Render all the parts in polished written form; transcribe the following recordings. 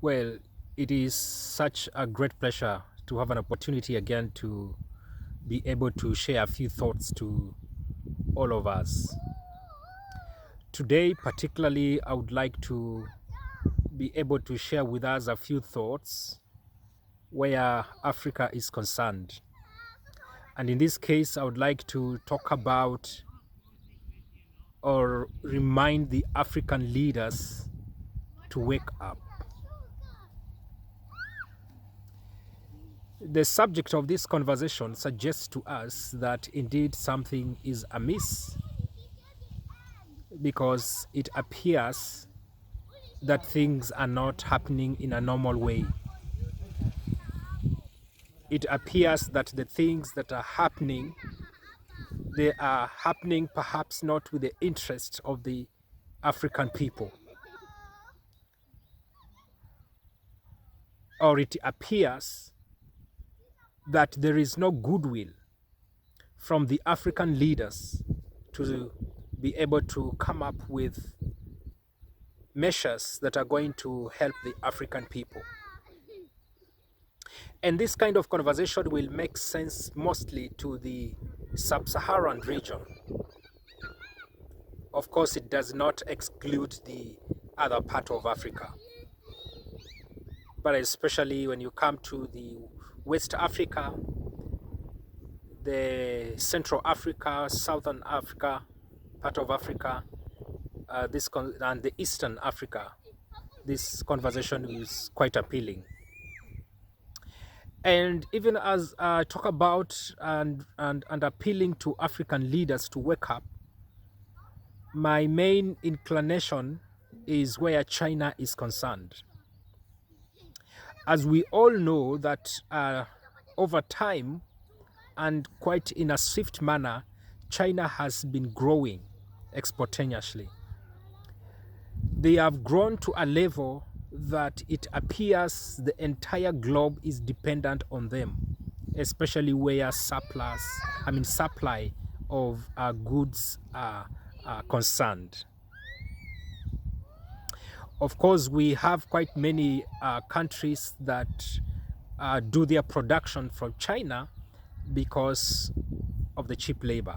Well, it is such a great pleasure to have an opportunity again to be able to share a few thoughts to all of us. Today, particularly, I would like to be able to share with us a few thoughts where Africa is concerned. And in this case, I would like to talk about or remind the African leaders to wake up. The subject of this conversation suggests to us that indeed something is amiss because it appears that things are not happening in a normal way. It appears that the things that are happening, they are happening perhaps not with the interest of the African people. Or it appears that there is no goodwill from the African leaders to be able to come up with measures that are going to help the African people. And this kind of conversation will make sense mostly to the sub-Saharan region. Of course, it does not exclude the other part of Africa. But especially when you come to the West Africa, the Central Africa, Southern Africa, part of Africa, and the Eastern Africa, this conversation is quite appealing. And even as I talk about and appealing to African leaders to wake up, my main inclination is where China is concerned. As we all know that over time and quite in a swift manner, China has been growing exponentially. They have grown to a level that it appears the entire globe is dependent on them, especially where supply of goods are concerned. Of course, we have quite many countries that do their production from China because of the cheap labor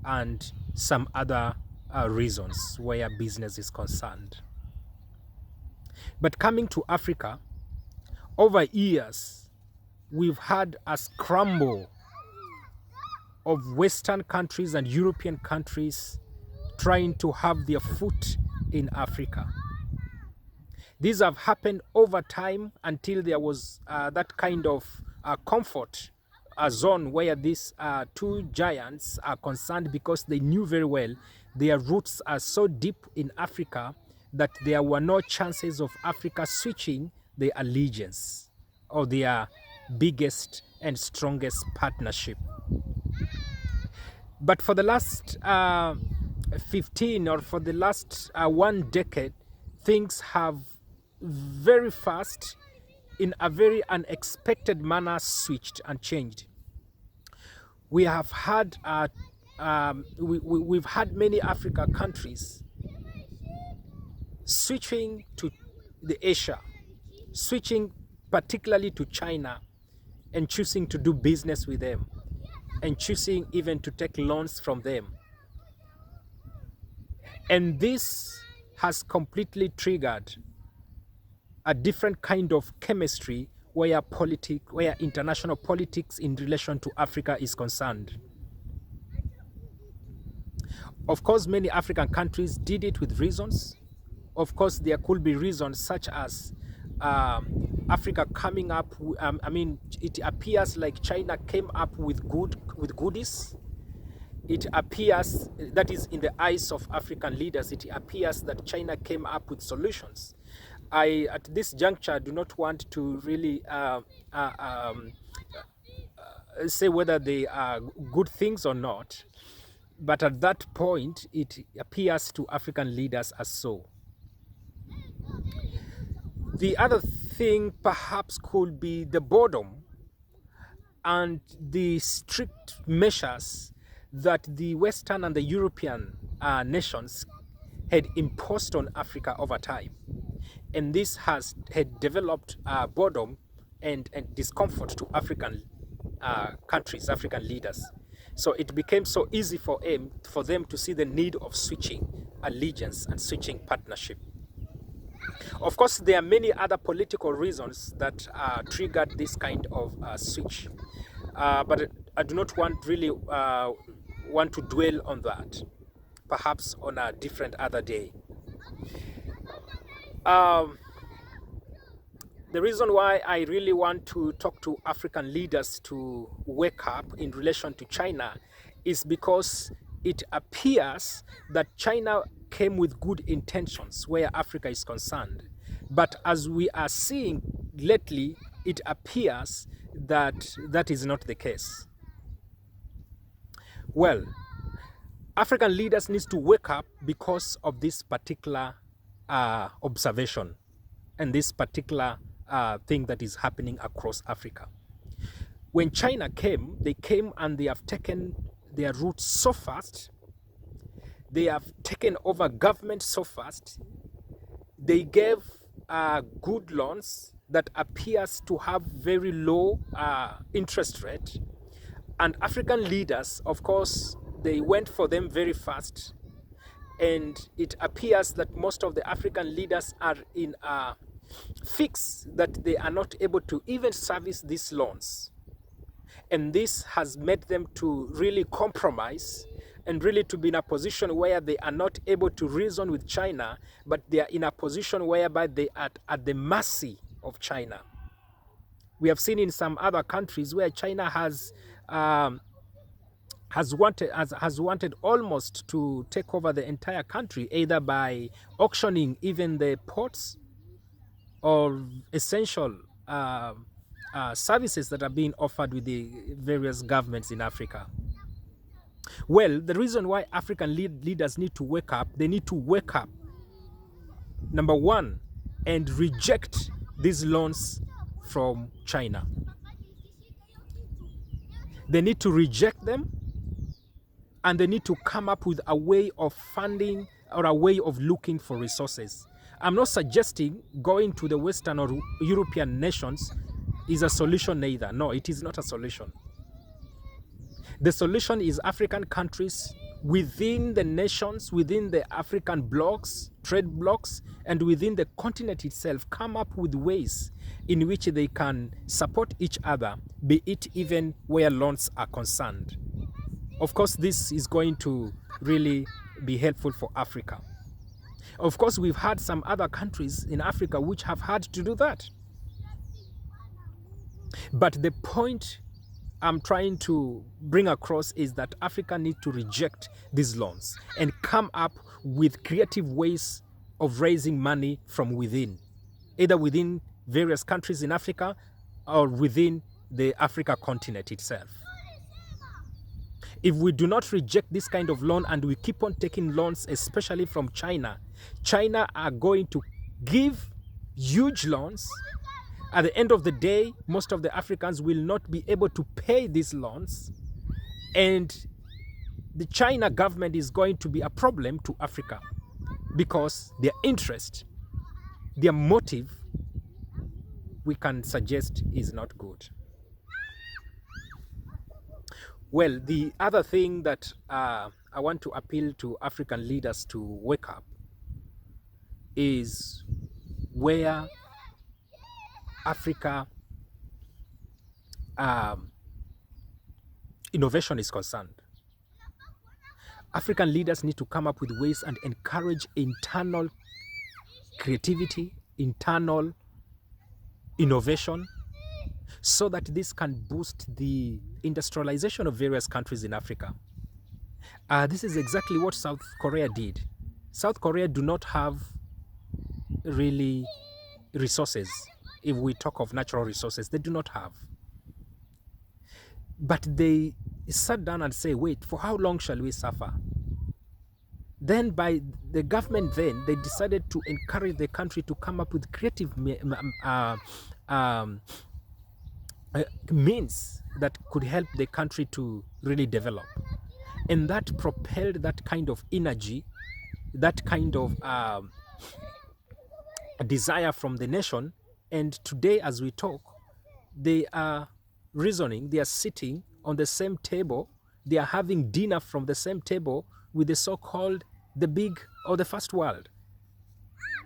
and some other reasons where business is concerned. But coming to Africa, over years, we've had a scramble of Western countries and European countries trying to have their foot in Africa. These have happened over time until there was that kind of comfort zone where these two giants are concerned, because they knew very well their roots are so deep in Africa that there were no chances of Africa switching their allegiance or their biggest and strongest partnership. But for the last 15 or for the last 1 decade, things have very fast, in a very unexpected manner, switched and changed. We have had we've had many Africa countries switching to the Asia, switching particularly to China, and choosing to do business with them, and choosing even to take loans from them. And this has completely triggered a different kind of chemistry where international politics in relation to Africa is concerned. Of course, many African countries did it with reasons. Of course, there could be reasons such as Africa coming up. It appears like China came up with goodies. It appears, that is in the eyes of African leaders, it appears that China came up with solutions. I, at this juncture, do not want to really say whether they are good things or not, but at that point, it appears to African leaders as so. The other thing perhaps could be the boredom and the strict measures that the Western and the European nations had imposed on Africa over time. and this had developed boredom and discomfort to African countries, African leaders. So it became so easy for them to see the need of switching allegiance and switching partnership. Of course, there are many other political reasons that triggered this kind of switch, but I do not want to dwell on that. Perhaps on a different other day. Um, the reason why I really want to talk to African leaders to wake up in relation to China is because it appears that China came with good intentions where Africa is concerned. But as we are seeing lately, it appears that that is not the case. Well, African leaders need to wake up because of this particular observation and this particular thing that is happening across Africa. When China came, they came and they have taken their roots so fast. They have taken over government so fast. They gave good loans that appears to have very low interest rate. And African leaders, of course, they went for them very fast. And it appears that most of the African leaders are in a fix that they are not able to even service these loans. And this has made them to really compromise and really to be in a position where they are not able to reason with China, but they are in a position whereby they are at the mercy of China. We have seen in some other countries where China has wanted almost to take over the entire country, either by auctioning even the ports or essential services that are being offered with the various governments in Africa. Well, the reason why African leaders need to wake up, they need to wake up, number one, and reject these loans from China. They need to reject them, and they need to come up with a way of funding or a way of looking for resources. I'm not suggesting going to the Western or European nations is a solution either. No, it is not a solution. The solution is African countries within the nations, within the African blocks, trade blocks, and within the continent itself come up with ways in which they can support each other, be it even where loans are concerned. Of course, this is going to really be helpful for Africa. Of course, we've had some other countries in Africa which have had to do that. But the point I'm trying to bring across is that Africa needs to reject these loans and come up with creative ways of raising money from within, either within various countries in Africa or within the Africa continent itself. If we do not reject this kind of loan and we keep on taking loans, especially from China, China are going to give huge loans. At the end of the day, most of the Africans will not be able to pay these loans, and the China government is going to be a problem to Africa because their interest, their motive, we can suggest is not good. Well, the other thing that I want to appeal to African leaders to wake up is where Africa innovation is concerned. African leaders need to come up with ways and encourage internal creativity, internal innovation, so that this can boost the industrialization of various countries in Africa. This is exactly what South Korea did. South Korea do not have really resources. If we talk of natural resources, they do not have. But they sat down and say, wait, for how long shall we suffer? Then by the government then, they decided to encourage the country to come up with creative means that could help the country to really develop. And that propelled that kind of energy, that kind of desire from the nation. And today, as we talk, they are reasoning, they are sitting on the same table, they are having dinner from the same table with the so-called the big or the first world.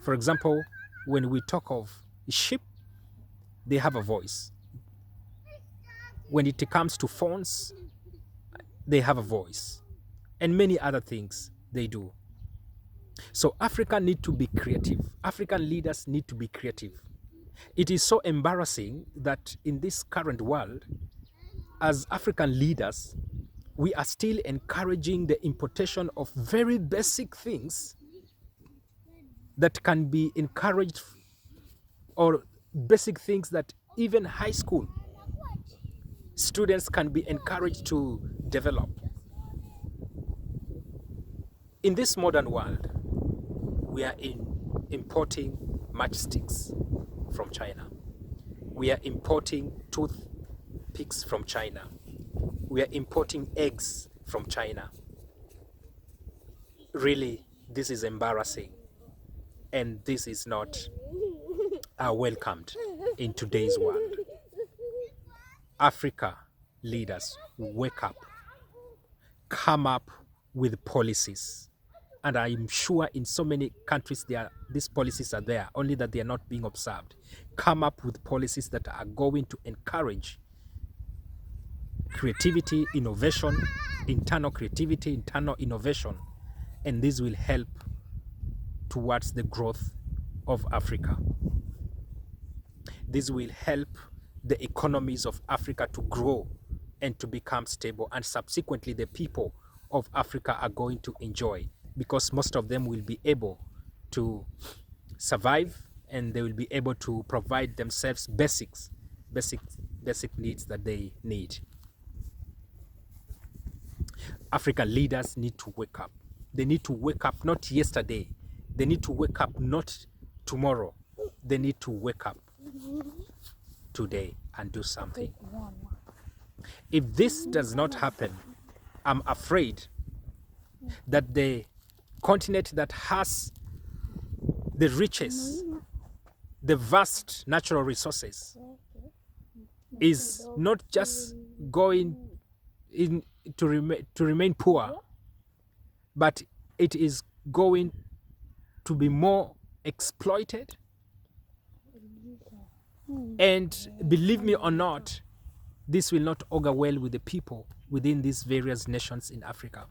For example, when we talk of sheep, they have a voice. When it comes to phones, they have a voice. And many other things they do. So Africa need to be creative. African leaders need to be creative. It is so embarrassing that in this current world, as African leaders, we are still encouraging the importation of very basic things that can be encouraged, or basic things that even high school students can be encouraged to develop. In this modern world, we are importing matchsticks from China. We are importing toothpicks from China. We are importing eggs from China. Really, this is embarrassing, and this is not welcomed in today's world. Africa leaders, wake up, come up with policies. And I'm sure in so many countries these policies are there, only that they are not being observed. Come up with policies that are going to encourage creativity, innovation, internal creativity, internal innovation, and this will help towards the growth of Africa. This will help the economies of Africa to grow and to become stable, and subsequently the people of Africa are going to enjoy, because most of them will be able to survive, and they will be able to provide themselves basic needs that they need. African leaders need to wake up. They need to wake up not yesterday. They need to wake up not tomorrow. They need to wake up today and do something. If this does not happen, I'm afraid that the continent that has the riches, the vast natural resources, is not just going to remain poor, but it is going to be more exploited. And believe me or not, this will not augur well with the people within these various nations in Africa.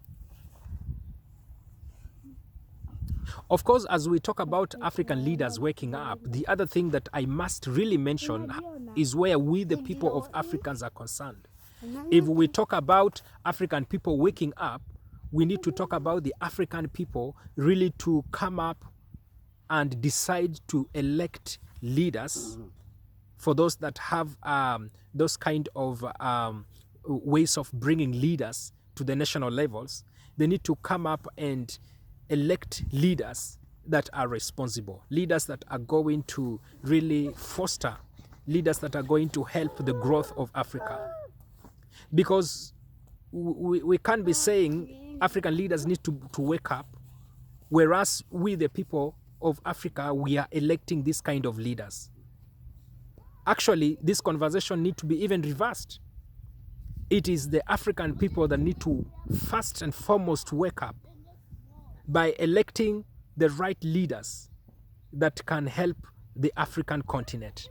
Of course, as we talk about African leaders waking up, the other thing that I must really mention is where we, the people of Africans, are concerned. If we talk about African people waking up, we need to talk about the African people really to come up and decide to elect leaders. For those that have those kind of ways of bringing leaders to the national levels, they need to come up and elect leaders that are responsible, leaders that are going to really foster, leaders that are going to help the growth of Africa. Because we can't be saying African leaders need to wake up, whereas we, the people of Africa, we are electing this kind of leaders. Actually, this conversation needs to be even reversed. It is the African people that need to first and foremost wake up by electing the right leaders that can help the African continent.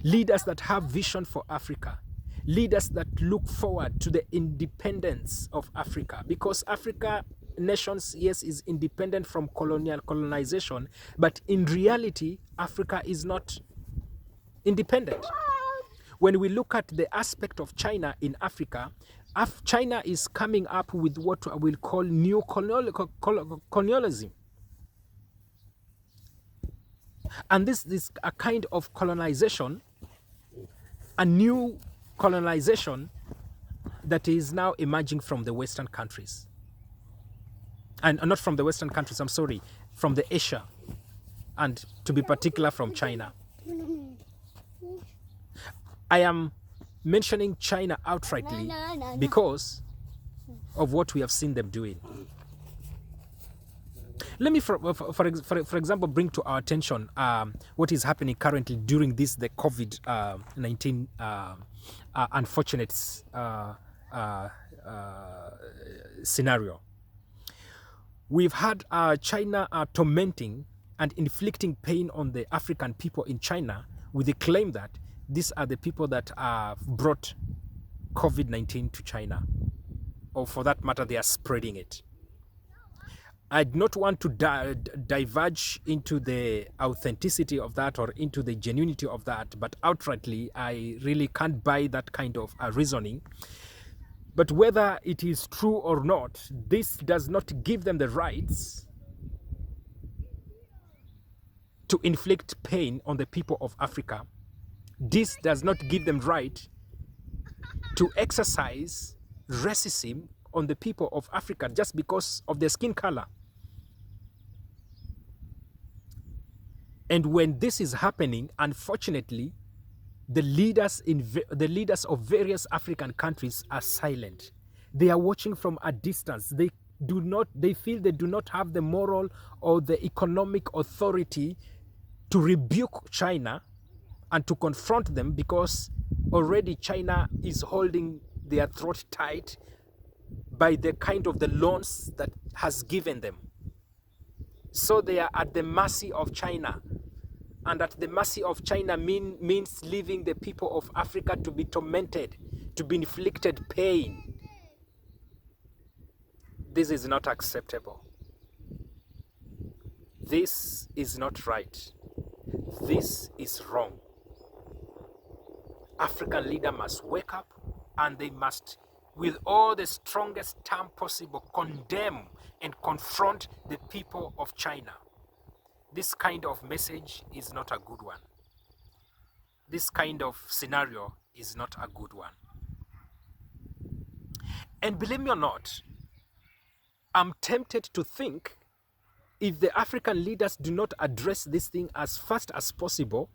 Leaders that have vision for Africa. Leaders that look forward to the independence of Africa. Because Africa nations, yes, is independent from colonization, but in reality, Africa is not independent. When we look at the aspect of China in Africa, China is coming up with what I will call new colonialism. And this is a kind of colonization, a new colonization that is now emerging from the Western countries. And not from the Western countries, I'm sorry, from the Asia, and to be particular from China. I am mentioning China outrightly because of what we have seen them doing. Let me, for example, bring to our attention what is happening currently during the COVID-19 unfortunate scenario. We've had China tormenting and inflicting pain on the African people in China with the claim that these are the people that brought COVID-19 to China, or for that matter, they are spreading it. I do not want to diverge into the authenticity of that or into the genuinity of that, but outrightly, I really can't buy that kind of reasoning. But whether it is true or not, this does not give them the rights to inflict pain on the people of Africa. This does not give them right to exercise racism on the people of Africa just because of their skin color. And when this is happening, unfortunately, the leaders of various African countries are silent. They are watching from a distance. They feel they do not have the moral or the economic authority to rebuke China and to confront them, because already China is holding their throat tight by the kind of the loans that has given them. So they are at the mercy of China. And at the mercy of China means leaving the people of Africa to be tormented, to be inflicted pain. This is not acceptable. This is not right. This is wrong. African leader must wake up, and they must, with all the strongest term possible, condemn and confront the people of China. This kind of message is not a good one. This kind of scenario is not a good one. And believe me or not, I'm tempted to think if the African leaders do not address this thing as fast as possible,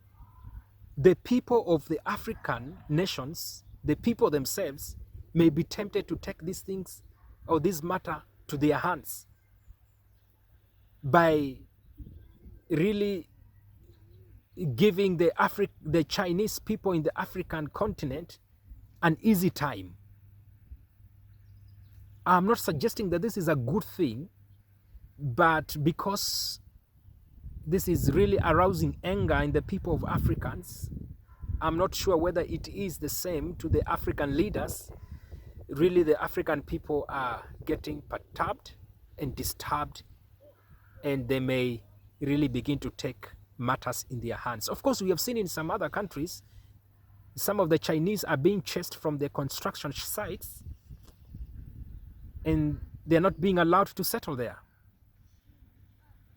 the people of the African nations, the people themselves, may be tempted to take these things or this matter to their hands by really giving the Chinese people in the African continent an easy time. I'm not suggesting that this is a good thing, but because this is really arousing anger in the people of Africans, I'm not sure whether it is the same to the African leaders. Really, the African people are getting perturbed and disturbed, and they may really begin to take matters in their hands. Of course, we have seen in some other countries, some of the Chinese are being chased from their construction sites, and they're not being allowed to settle there.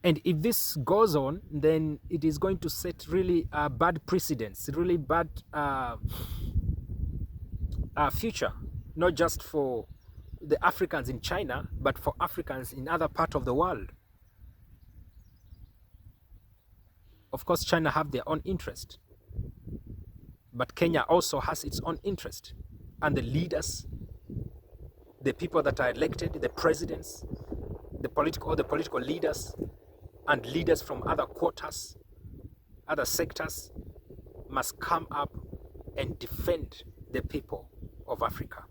And if this goes on, then it is going to set really bad precedents, really bad future, not just for the Africans in China, but for Africans in other parts of the world. Of course, China have their own interest, but Kenya also has its own interest. And the leaders, the people that are elected, the presidents, the political leaders, and leaders from other quarters, other sectors, must come up and defend the people of Africa.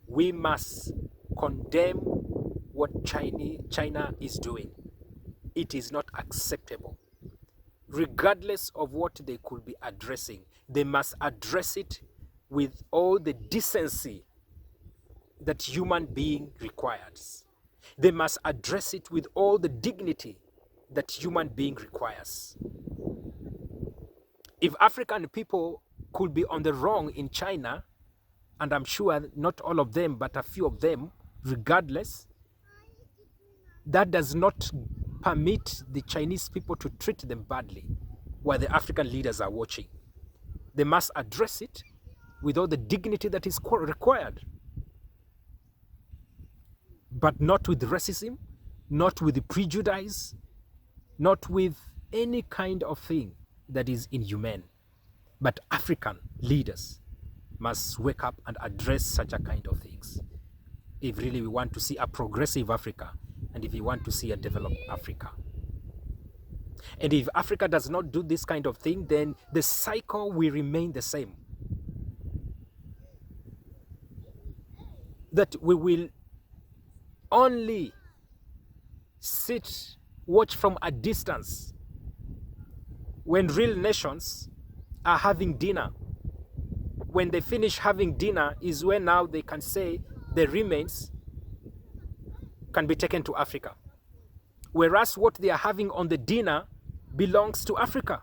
We must condemn what China is doing. It is not acceptable. Regardless of what they could be addressing, they must address it with all the decency that human being requires. They must address it with all the dignity that human being requires. If African people could be on the wrong in China, and I'm sure not all of them, but a few of them, regardless, that does not permit the Chinese people to treat them badly while the African leaders are watching. They must address it with all the dignity that is required, but not with racism, not with prejudice, not with any kind of thing that is inhumane. But African leaders must wake up and address such a kind of things. if really we want to see a progressive Africa and if we want to see a developed Africa. And if Africa does not do this kind of thing, then the cycle will remain the same. That we will only watch from a distance when real nations are having dinner. When they finish having dinner is when now they can say the remains can be taken to Africa. Whereas what they are having on the dinner belongs to Africa.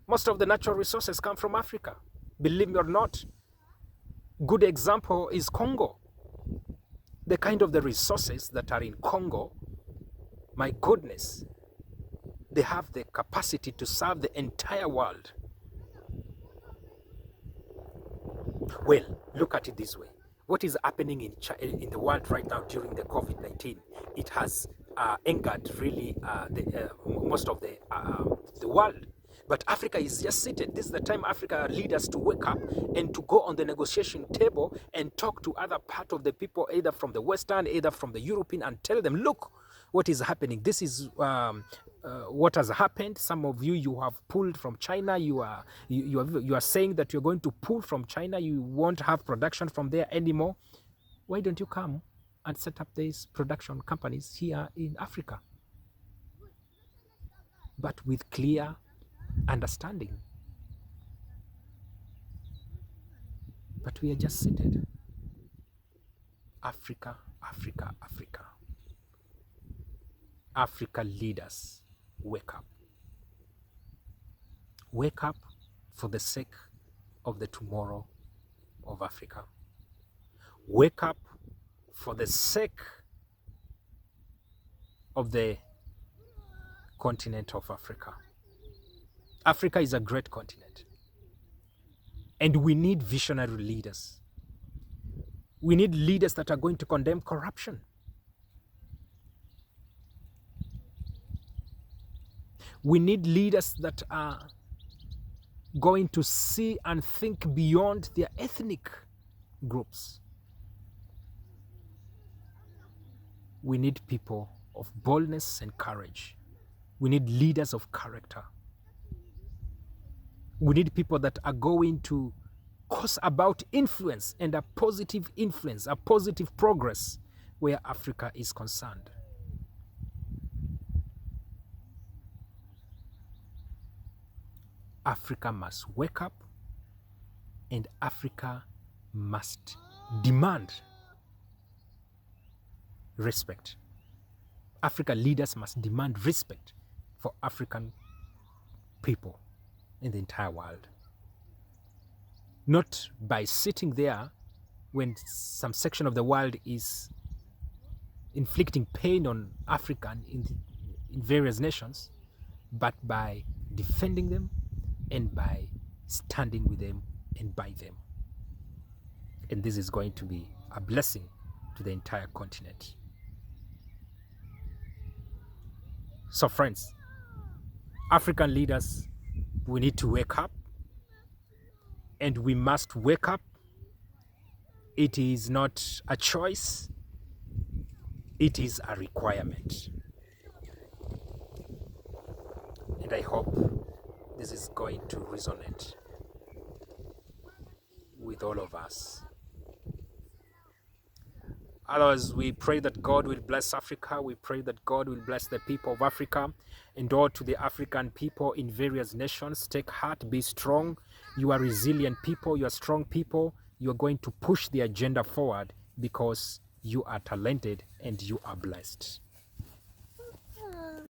Most of the natural resources come from Africa. Believe me or not, good example is Congo. The kind of the resources that are in Congo, my goodness, they have the capacity to serve the entire world. Well, look at it this way. What is happening in the world right now during the COVID-19? It has angered really most of the world. But Africa is just seated. This is the time Africa leaders to wake up and to go on the negotiation table and talk to other part of the people, either from the Western, either from the European, and tell them, look, what is happening. This is what has happened. Some of you have pulled from China. You are saying that you're going to pull from China. You won't have production from there anymore. Why don't you come and set up these production companies here in Africa? But with clear understanding. But we are just seated. Africa, Africa, Africa. Africa leaders, wake up. Wake up for the sake of the tomorrow of Africa. Wake up for the sake of the continent of Africa. Africa is a great continent. And we need visionary leaders. We need leaders that are going to condemn corruption. We need leaders that are going to see and think beyond their ethnic groups. We need people of boldness and courage. We need leaders of character. We need people that are going to cause about influence and a positive influence, a positive progress where Africa is concerned. Africa must wake up, and Africa must demand respect. Africa leaders must demand respect for African people in the entire world. Not by sitting there when some section of the world is inflicting pain on Africa in various nations, but by defending them and by standing with them and by them. And this is going to be a blessing to the entire continent. So friends, African leaders, we need to wake up, and we must wake up. It is not a choice, it is a requirement. And I hope this is going to resonate with all of us. Otherwise, we pray that God will bless Africa. We pray that God will bless the people of Africa, and all to the African people in various nations. Take heart, be strong. You are resilient people, you are strong people. You are going to push the agenda forward because you are talented and you are blessed.